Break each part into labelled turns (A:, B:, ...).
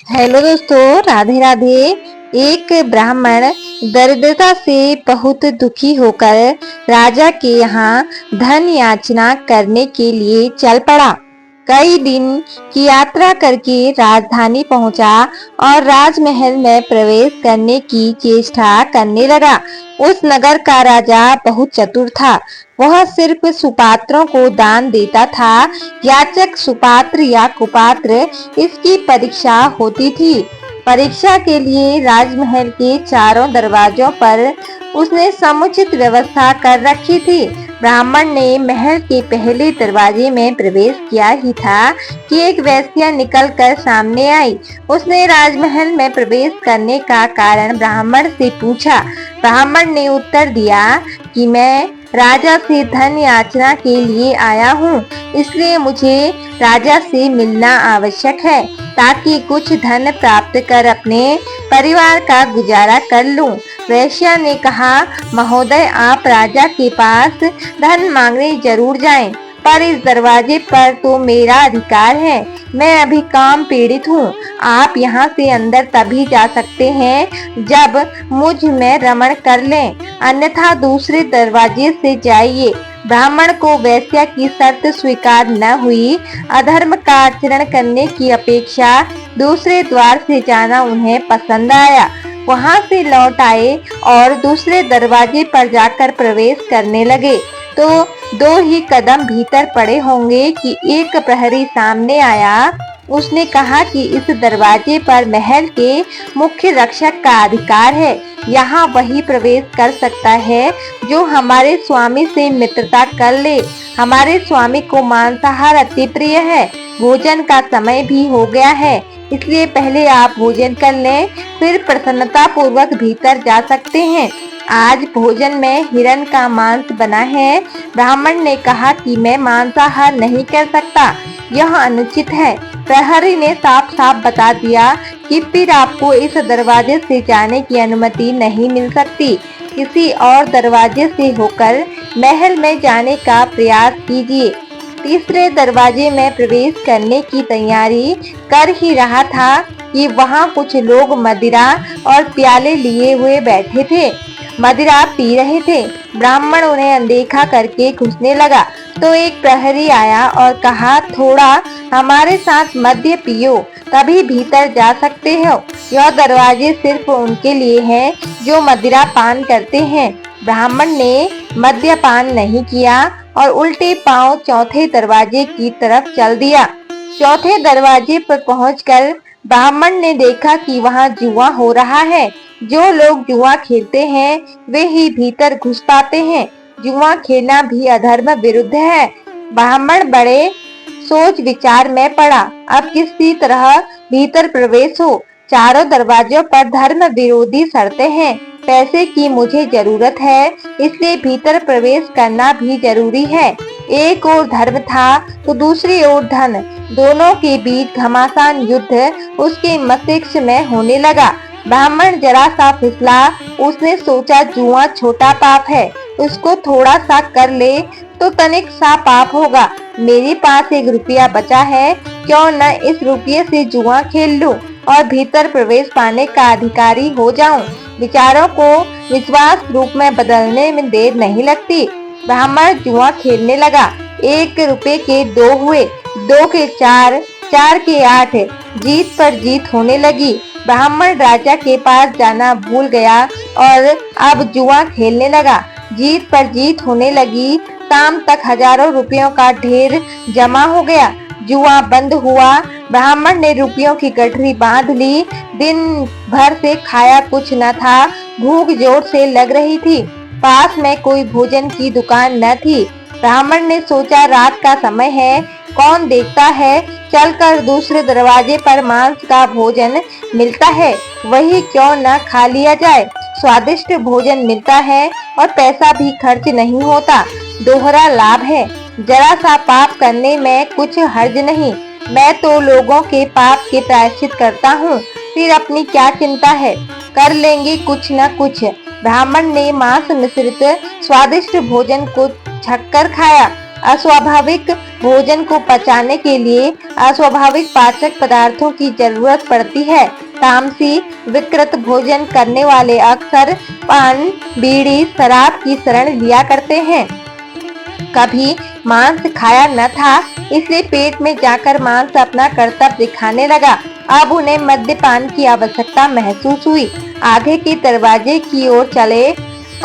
A: Hello दोस्तों, राधे राधे। एक ब्राह्मण दरिद्रता से बहुत दुखी होकर राजा के यहाँ धन याचना करने के लिए चल पड़ा। कई दिन की यात्रा करके राजधानी पहुंचा और राजमहल में प्रवेश करने की चेष्टा करने लगा। उस नगर का राजा बहुत चतुर था। वह सिर्फ सुपात्रों को दान देता था। याचक सुपात्र या कुपात्र, इसकी परीक्षा होती थी। परीक्षा के लिए राजमहल के चारों दरवाजों पर उसने समुचित व्यवस्था कर रखी थी। ब्राह्मण ने महल के पहले दरवाजे में प्रवेश किया ही था कि एक वेश्या निकलकर सामने आई। उसने राजमहल में प्रवेश करने का कारण ब्राह्मण से पूछा। ब्राह्मण ने उत्तर दिया कि मैं राजा से धन याचना के लिए आया हूँ, इसलिए मुझे राजा से मिलना आवश्यक है ताकि कुछ धन प्राप्त कर अपने परिवार का गुजारा कर लूं। वेश्या ने कहा, महोदय, आप राजा के पास धन मांगने जरूर जाएं, पर इस दरवाजे पर तो मेरा अधिकार है। मैं अभी काम पीड़ित हूँ। आप यहाँ से अंदर तभी जा सकते हैं जब मुझ में रमण कर लें, अन्यथा दूसरे दरवाजे से जाइए। ब्राह्मण को वेश्या की शर्त स्वीकार न हुई। अधर्म का आचरण करने की अपेक्षा दूसरे द्वार से जाना उन्हें पसंद आया। वहां से लौट आए और दूसरे दरवाजे पर जाकर प्रवेश करने लगे तो 2 ही कदम भीतर पड़े होंगे कि एक प्रहरी सामने आया। उसने कहा कि इस दरवाजे पर महल के मुख्य रक्षक का अधिकार है। यहाँ वही प्रवेश कर सकता है जो हमारे स्वामी से मित्रता कर ले। हमारे स्वामी को मांसाहार अति प्रिय है। भोजन का समय भी हो गया है, इसलिए पहले आप भोजन कर लें, फिर प्रसन्नता पूर्वक भीतर जा सकते हैं। आज भोजन में हिरण का मांस बना है। ब्राह्मण ने कहा कि मैं मांसाहार नहीं कर सकता, यह अनुचित है। प्रहरी ने साफ साफ बता दिया कि फिर आपको इस दरवाजे से जाने की अनुमति नहीं मिल सकती। किसी और दरवाजे से होकर महल में जाने का प्रयास कीजिए। तीसरे दरवाजे में प्रवेश करने की तैयारी कर ही रहा था कि वहां कुछ लोग मदिरा और प्याले लिए हुए बैठे थे, मदिरा पी रहे थे। ब्राह्मण उन्हें अनदेखा करके घुसने लगा तो एक प्रहरी आया और कहा, थोड़ा हमारे साथ मद्य पियो, तभी भीतर जा सकते हो। यह दरवाजे सिर्फ उनके लिए हैं जो मदिरा पान करते हैं। ब्राह्मण ने मद्यपान नहीं किया और उल्टे पांव चौथे दरवाजे की तरफ चल दिया। चौथे दरवाजे पर पहुंचकर ब्राह्मण ने देखा कि वहां जुआ हो रहा है। जो लोग जुआ खेलते हैं वे ही भीतर घुस पाते हैं। जुआ खेलना भी अधर्म विरुद्ध है। ब्राह्मण बड़े सोच विचार में पड़ा। अब किसी तरह भीतर प्रवेश हो। चारों दरवाजों पर धर्म विरोधी शर्तें हैं। पैसे की मुझे जरूरत है, इसलिए भीतर प्रवेश करना भी जरूरी है। एक ओर धर्म था तो दूसरी ओर धन। दोनों के बीच घमासान युद्ध उसके मस्तिष्क में होने लगा। ब्राह्मण जरा सा फिसला। उसने सोचा, जुआ छोटा पाप है, उसको थोड़ा सा कर ले तो तनिक सा पाप होगा। मेरे पास 1 रुपया बचा है, क्यों न इस रुपये से जुआ खेल लूं और भीतर प्रवेश पाने का अधिकारी हो जाऊं। विचारों को विश्वास रूप में बदलने में देर नहीं लगती। ब्राह्मण जुआ खेलने लगा। 1 रुपये के 2 हुए, 2 के 4, 4 के 8। जीत पर जीत होने लगी। ब्राह्मण राजा के पास जाना भूल गया और अब जुआ खेलने लगा। जीत पर जीत होने लगी। शाम तक हजारों रुपयों का ढेर जमा हो गया। जुआ बंद हुआ। ब्राह्मण ने रुपयों की गठरी बांध ली। दिन भर से खाया कुछ न था। भूख जोर से लग रही थी। पास में कोई भोजन की दुकान न थी। ब्राह्मण ने सोचा, रात का समय है, कौन देखता है, चलकर दूसरे दरवाजे पर मांस का भोजन मिलता है, वही क्यों न खा लिया जाए। स्वादिष्ट भोजन मिलता है और पैसा भी खर्च नहीं होता। दोहरा लाभ है। जरा सा पाप करने में कुछ हर्ज नहीं। मैं तो लोगों के पाप के प्रायश्चित करता हूँ, फिर अपनी क्या चिंता है, कर लेंगे कुछ न कुछ। ब्राह्मण ने मांस मिश्रित स्वादिष्ट भोजन को छककर खाया अस्वाभाविक भोजन को पचाने के लिए अस्वाभाविक पाचक पदार्थों की जरूरत पड़ती है। तामसी विकृत भोजन करने वाले अक्सर पान, बीड़ी, शराब की शरण लिया करते हैं। कभी मांस खाया न था, इसलिए पेट में जाकर मांस अपना कर्तव्य दिखाने लगा। अब उन्हें मद्यपान की आवश्यकता महसूस हुई। आगे के दरवाजे की ओर चले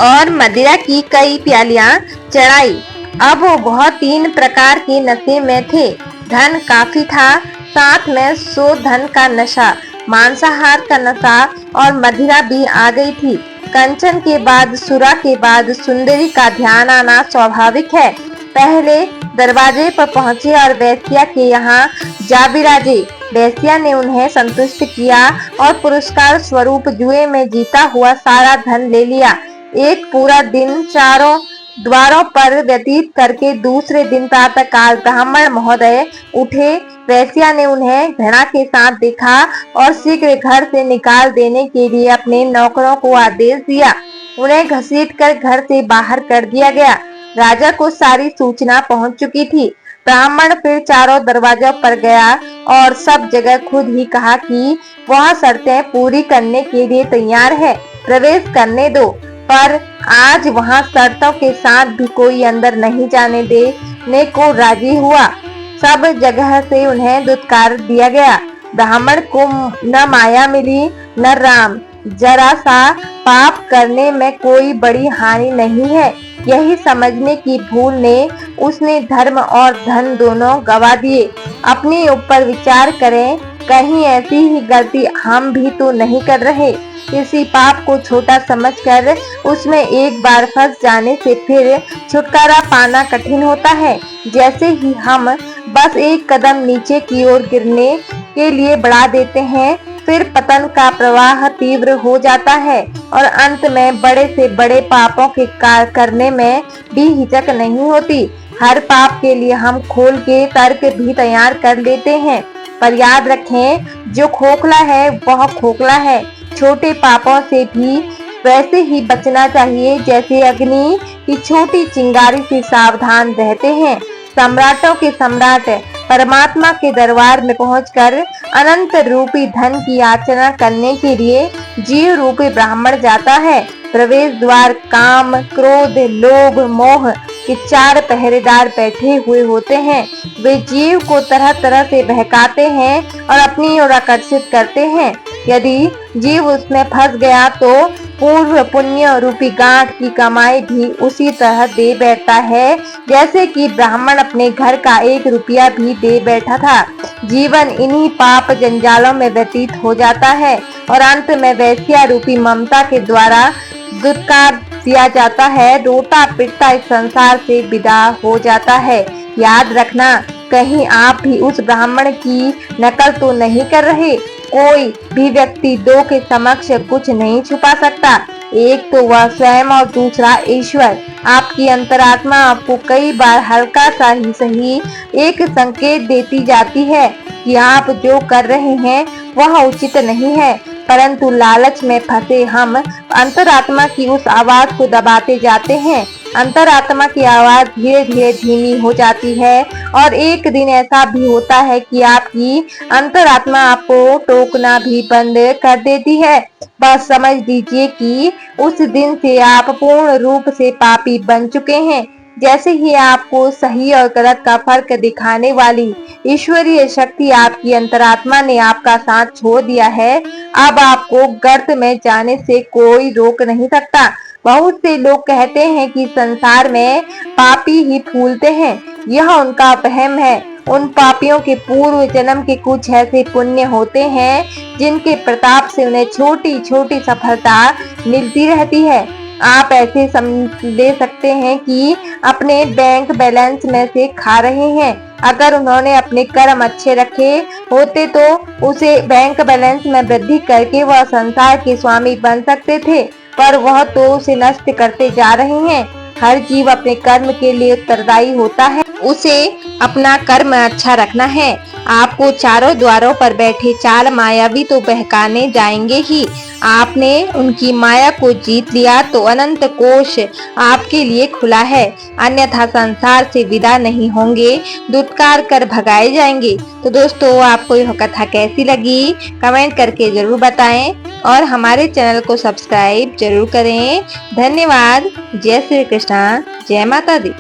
A: और मदिरा की कई प्यालियां चढ़ाई। अब वो बहुत 3 प्रकार के नशे में थे। धन काफी था, साथ में सो धन का नशा, मांसाहार का नशा और मदिरा भी आ गई थी। कंचन के बाद सुरा के बाद सुंदरी का ध्यान आना स्वाभाविक है। पहले दरवाजे पर पहुंचे और वेश्या के यहाँ जा विराजे। वेश्या ने उन्हें संतुष्ट किया और पुरस्कार स्वरूप जुए में जीता हुआ सारा धन ले लिया। एक पूरा दिन चारों द्वारों पर व्यतीत करके दूसरे दिन प्रातःकाल ब्राह्मण महोदय उठे। वेश्या ने उन्हें घृणा के साथ देखा और शीघ्र घर से निकाल देने के लिए अपने नौकरों को आदेश दिया। उन्हें घसीटकर घर से बाहर कर दिया गया। राजा को सारी सूचना पहुंच चुकी थी। ब्राह्मण फिर चारों दरवाजों पर गया और सब जगह खुद ही कहा कि वह शर्तें पूरी करने के लिए तैयार है, प्रवेश करने दो। पर आज वहां शर्तों के साथ भी कोई अंदर नहीं जाने देने को राजी हुआ। सब जगह से उन्हें दुत्कार दिया गया। ब्राह्मण को न माया मिली न राम। जरा सा पाप करने में कोई बड़ी हानि नहीं है, यही समझने की भूल ने उसने धर्म और धन दोनों गवा दिए। अपने ऊपर विचार करें, कहीं ऐसी ही गलती हम भी तो नहीं कर रहे। किसी पाप को छोटा समझकर उसमें एक बार फंस जाने से फिर छुटकारा पाना कठिन होता है। जैसे ही हम बस एक कदम नीचे की ओर गिरने के लिए बढ़ा देते हैं, फिर पतन का प्रवाह तीव्र हो जाता है और अंत में बड़े से बड़े पापों के कार्य करने में भी हिचक नहीं होती। हर पाप के लिए हम खोल के तर्क भी तैयार कर लेते हैं, पर याद रखें, जो खोखला है वह खोखला है। छोटे पापों से भी वैसे ही बचना चाहिए जैसे अग्नि की छोटी चिंगारी से सावधान रहते हैं। सम्राटों के सम्राट परमात्मा के दरबार में पहुंचकर अनंत रूपी धन की याचना करने के लिए जीव रूपी ब्राह्मण जाता है। प्रवेश द्वार काम, क्रोध, लोभ, मोह के 4 पहरेदार बैठे हुए होते हैं। वे जीव को तरह तरह से बहकाते हैं और अपनी ओर आकर्षित करते हैं। यदि जीव उसमें फंस गया तो पूर्व पुण्य रूपी गांठ की कमाई भी उसी तरह दे बैठता है जैसे कि ब्राह्मण अपने घर का 1 रुपया भी दे बैठा था। जीवन इन्हीं पाप जंजालों में व्यतीत हो जाता है और अंत में वैश्या रूपी ममता के द्वारा दुत्कार दिया जाता है। रोता पिटता इस संसार से विदा हो जाता है। याद रखना, कहीं आप भी उस ब्राह्मण की नकल तो नहीं कर रहे। कोई भी व्यक्ति 2 के समक्ष कुछ नहीं छुपा सकता, एक तो वह स्वयं और दूसरा ईश्वर। आपकी अंतरात्मा आपको कई बार हल्का सा ही सही एक संकेत देती जाती है कि आप जो कर रहे हैं वह उचित नहीं है, परंतु लालच में फंसे हम अंतरात्मा की उस आवाज को दबाते जाते हैं। अंतरात्मा की आवाज धीरे धीरे धीमी हो जाती है और एक दिन ऐसा भी होता है कि आपकी अंतरात्मा आपको टोकना भी बंद कर देती है। बस समझ लीजिए कि उस दिन से आप पूर्ण रूप से पापी बन चुके हैं। जैसे ही आपको सही और गलत का फर्क दिखाने वाली ईश्वरीय शक्ति आपकी अंतरात्मा ने आपका साथ छोड़ दिया है, अब आपको गर्त में जाने से कोई रोक नहीं सकता। बहुत से लोग कहते हैं कि संसार में पापी ही फूलते हैं, यह उनका वहम है। उन पापियों के पूर्व जन्म के कुछ ऐसे पुण्य होते हैं जिनके प्रताप से उन्हें छोटी छोटी सफलता मिलती रहती है। आप ऐसे समझ ले सकते हैं कि अपने बैंक बैलेंस में से खा रहे हैं। अगर उन्होंने अपने कर्म अच्छे रखे होते तो उसे बैंक बैलेंस में वृद्धि करके वह संसार के स्वामी बन सकते थे, पर वह तो उसे नष्ट करते जा रहे हैं। हर जीव अपने कर्म के लिए उत्तरदायी होता है। उसे अपना कर्म अच्छा रखना है। आपको चारों द्वारों पर बैठे चार मायावी तो बहकाने जाएंगे ही। आपने उनकी माया को जीत लिया तो अनंत कोश आपके लिए खुला है, अन्यथा संसार से विदा नहीं होंगे, दुत्कार कर भगाए जाएंगे। तो दोस्तों, आपको यह कथा कैसी लगी कमेंट करके जरूर बताएं और हमारे चैनल को सब्सक्राइब जरूर करें। धन्यवाद। जय श्री कृष्णा, जय माता दी।